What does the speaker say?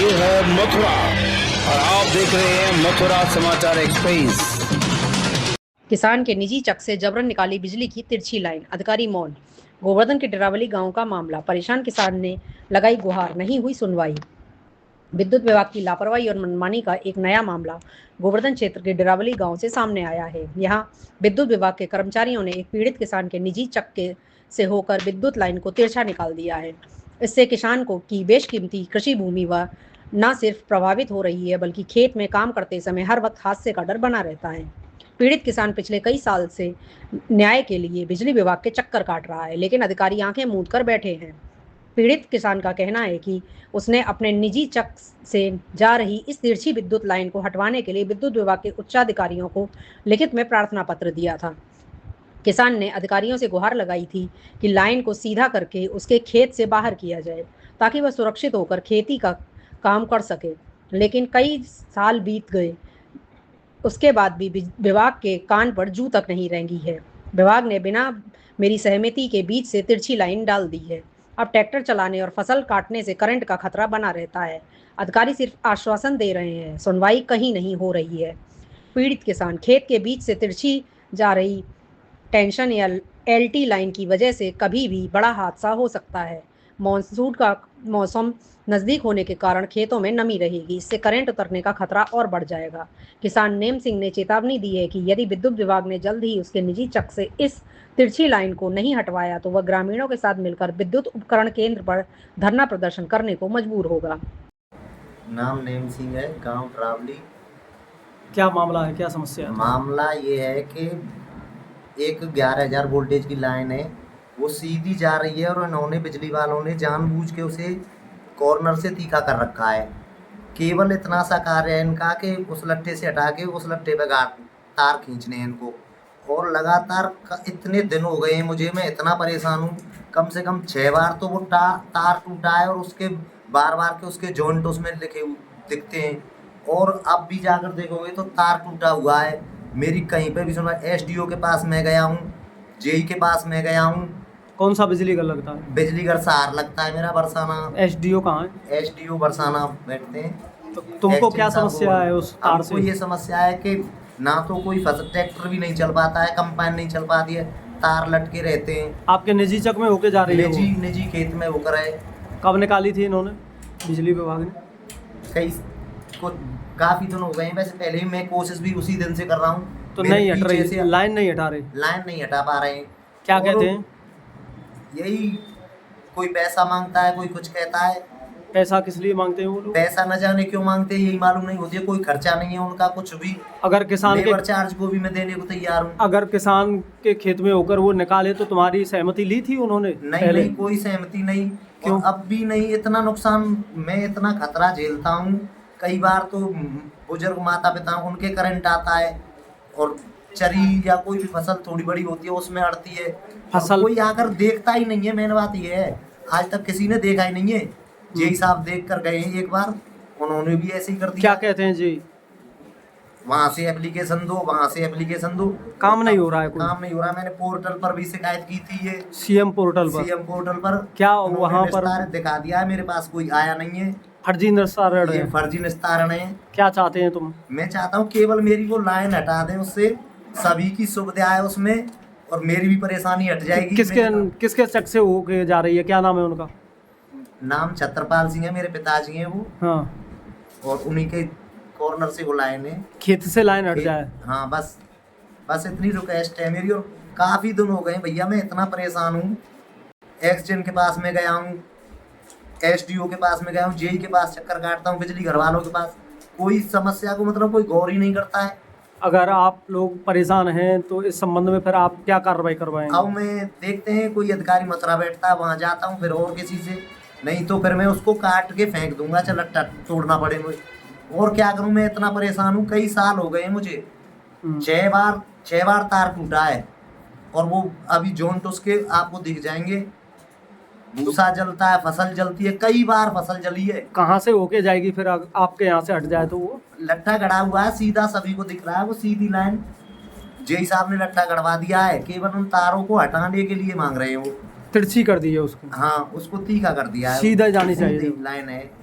ये है मथुरा और आप देख रहे हैं मथुरा समाचार एक्सप्रेस। किसान के निजी चक से जबरन निकाली बिजली की तिरछी लाइन, अधिकारी मौन। गोवर्धन के डेरावली गांव का मामला, परेशान किसान ने लगाई गुहार, नहीं हुई सुनवाई। विद्युत विभाग की लापरवाही और मनमानी का एक नया मामला गोवर्धन क्षेत्र के डेरावली गांव से सामने आया है। यहां विद्युत विभाग के कर्मचारियों ने एक पीड़ित किसान के निजी चक्के से होकर विद्युत लाइन को तिरछा निकाल दिया है। इससे किसान को की बेशकीमती कृषि भूमि व न सिर्फ प्रभावित हो रही है, बल्कि खेत में काम करते समय हर वक्त हादसे का डर बना रहता है। पीड़ित किसान पिछले कई साल से न्याय के लिए बिजली विभाग के चक्कर काट रहा है, लेकिन अधिकारी आंखें मूंद कर बैठे हैं। पीड़ित किसान का कहना है कि उसने अपने निजी चक से जा रही इस तिरछी विद्युत लाइन को हटवाने के लिए विद्युत विभाग के उच्चाधिकारियों को लिखित में प्रार्थना पत्र दिया था। किसान ने अधिकारियों से गुहार लगाई थी कि लाइन को सीधा करके उसके खेत से बाहर किया जाए, ताकि वह सुरक्षित होकर खेती का काम कर सके। लेकिन कई साल बीत गए, उसके बाद भी विभाग के कान पर जू तक नहीं रेंगी है। विभाग ने बिना मेरी सहमति के बीच से तिरछी लाइन डाल दी है। अब ट्रैक्टर चलाने और फसल काटने से करंट का खतरा बना रहता है। अधिकारी सिर्फ आश्वासन दे रहे हैं, सुनवाई कहीं नहीं हो रही है। पीड़ित किसान, खेत के बीच से तिरछी जा रही टेंशन या एलटी लाइन की वजह से कभी भी बड़ा हादसा हो सकता है। मानसून का मौसम नज़दीक होने के कारण खेतों में नमी रहेगी, इससे करंट उतरने का खतरा और बढ़ जाएगा। किसान नेम सिंह ने चेतावनी दी है कि यदि विद्युत विभाग ने जल्द ही उसके निजी चक से इस तिरछी लाइन को नहीं हटवाया तो वह ग्रामीणों के साथ मिलकर विद्युत उपकरण केंद्र पर धरना प्रदर्शन करने को मजबूर होगा। नाम नेम सिंह है, गांव ट्रावली। क्या मामला है, क्या समस्या है? मामला ये है कि एक 11,000 वोल्टेज की लाइन है, वो सीधी जा रही है और इन्होंने बिजली वालों ने जानबूझ के उसे कॉर्नर से तीखा कर रखा है। केवल इतना सा कार्य है इनका कि उस लट्ठे से हटा के उस लट्ठे पे तार खींचने हैं इनको। और लगातार इतने दिन हो गए हैं मुझे, मैं इतना परेशान हूँ। कम से कम 6 बार तो वो तार टूटा है और उसके बार बार के उसके जॉइंट उसमें लिखे दिखते हैं। और अब भी जाकर देखोगे तो तार टूटा हुआ है। मेरी कहीं पे भी सुना, एसडीओ के पास मैं गया हूँ, जेई के पास मैं गया हूँ। कौन सा बिजली घर लगता है? बिजली घर सहार लगता है मेरा, बरसाना। एसडीओ कहाँ है? एसडीओ बरसाना बैठते हैं। तो तुमको क्या समस्या है उस तार से? ये समस्या है कि ना तो कोई फसल ट्रैक्टर भी नहीं चल पाता है, कंपाइन नहीं चल पाती है, तार लटके रहते हैं। आपके निजी चक में होके जा रही है? निजी खेत में होकर है। कब निकाली थी इन्होंने, बिजली विभाग ने? काफी दिन हो गए हैं। वैसे पहले ही मैं कोशिश भी उसी दिन से कर रहा हूँ। तो नहीं हट रही, लाइन नहीं हटा रही? लाइन नहीं हटा पा रहे हैं। क्या कहते हैं? यही कोई पैसा मांगता है, कोई कुछ कहता है। पैसा किस लिए मांगते हैं वो लोग? पैसा न जाने क्यों मांगते हैं, यही मालूम नहीं होती है। कोई खर्चा नहीं है उनका कुछ भी। अगर किसान के चार्ज को भी मैं देने को तैयार हूँ। अगर किसान के खेत में होकर वो निकाले तो तुम्हारी सहमति ली थी उन्होंने? नहीं, कोई सहमति नहीं। क्यों? अब भी नहीं। इतना नुकसान, मैं इतना खतरा झेलता हूँ। कई बार तो बुजुर्ग माता पिता उनके करंट आता है और चरी या कोई भी फसल थोड़ी बड़ी होती है उसमें अड़ती है। फसल कोई आकर देखता ही नहीं है। मेन बात ये है, आज तक किसी ने देखा ही नहीं है। जेई साहब देख कर गए हैं एक बार, उन्होंने भी ऐसे ही कर दिया। क्या कहते हैं जी? वहाँ से एप्लीकेशन दो, वहाँ से एप्लीकेशन दो, काम नहीं हो रहा है। काम नहीं हो रहा। मैंने पोर्टल पर भी शिकायत की थी, ये सीएम पोर्टल पर। क्या वहाँ पर दिखा दिया है, मेरे पास कोई आया नहीं है। फर्जी निस्तारण है। फर्जी निस्तारण है। क्या चाहते हैं तुम? मैं चाहता हूँ केवल मेरी वो लाइन हटा दें, उससे सभी की सुविधा है उसमें और मेरी भी परेशानी हट जाएगी। किसके चक से होके जा रही है, क्या नाम है उनका? नाम छत्रपाल सिंह है, मेरे पिताजी हैं वो। हाँ। और उन्हीं के कॉर्नर से वो लाइन है, खेत से लाइन हट जाए। हाँ, बस इतनी रिक्वेस्ट है मेरी। और काफी दिन हो गए भैया, मैं इतना परेशान हूँ। एक्सचेंज के पास में गया हूँ, एसडीओ के पास में गया हूँ, जेई के पास चक्कर काटता हूँ, बिजली घर वालों के पास। कोई समस्या को मतलब कोई गौर ही नहीं करता है। अगर आप लोग परेशान हैं तो इस संबंध में फिर आप क्या कार्रवाई करवाएंगे? अब मैं देखते हैं, कोई अधिकारी मथुरा बैठता है, वहाँ जाता हूँ फिर, और किसी से नहीं तो फिर मैं उसको काट के फेंक दूंगा, चल लट्टा तोड़ना पड़े मुझे। और क्या करूँ, मैं इतना परेशान हूँ। कई साल हो गए मुझे, 6 बार तार टूटा है। और वो अभी जॉइंट उसके आपको दिख जाएंगे, भूसा जलता है, फसल जलती है, कई बार फसल जली है। कहाँ से होके जाएगी फिर आपके यहाँ से हट जाए तो? वो लट्ठा गड़ा हुआ है, सीधा सभी को दिख रहा है, वो सीधी लाइन। जेई साहब ने लट्ठा गड़वा दिया है, केवल उन तारों को हटाने के लिए मांग रहे हैं वो। तिरछी कर दी है उसको? हाँ, उसको तीखा कर दिया है, सीधा जानी चाहिए लाइन है।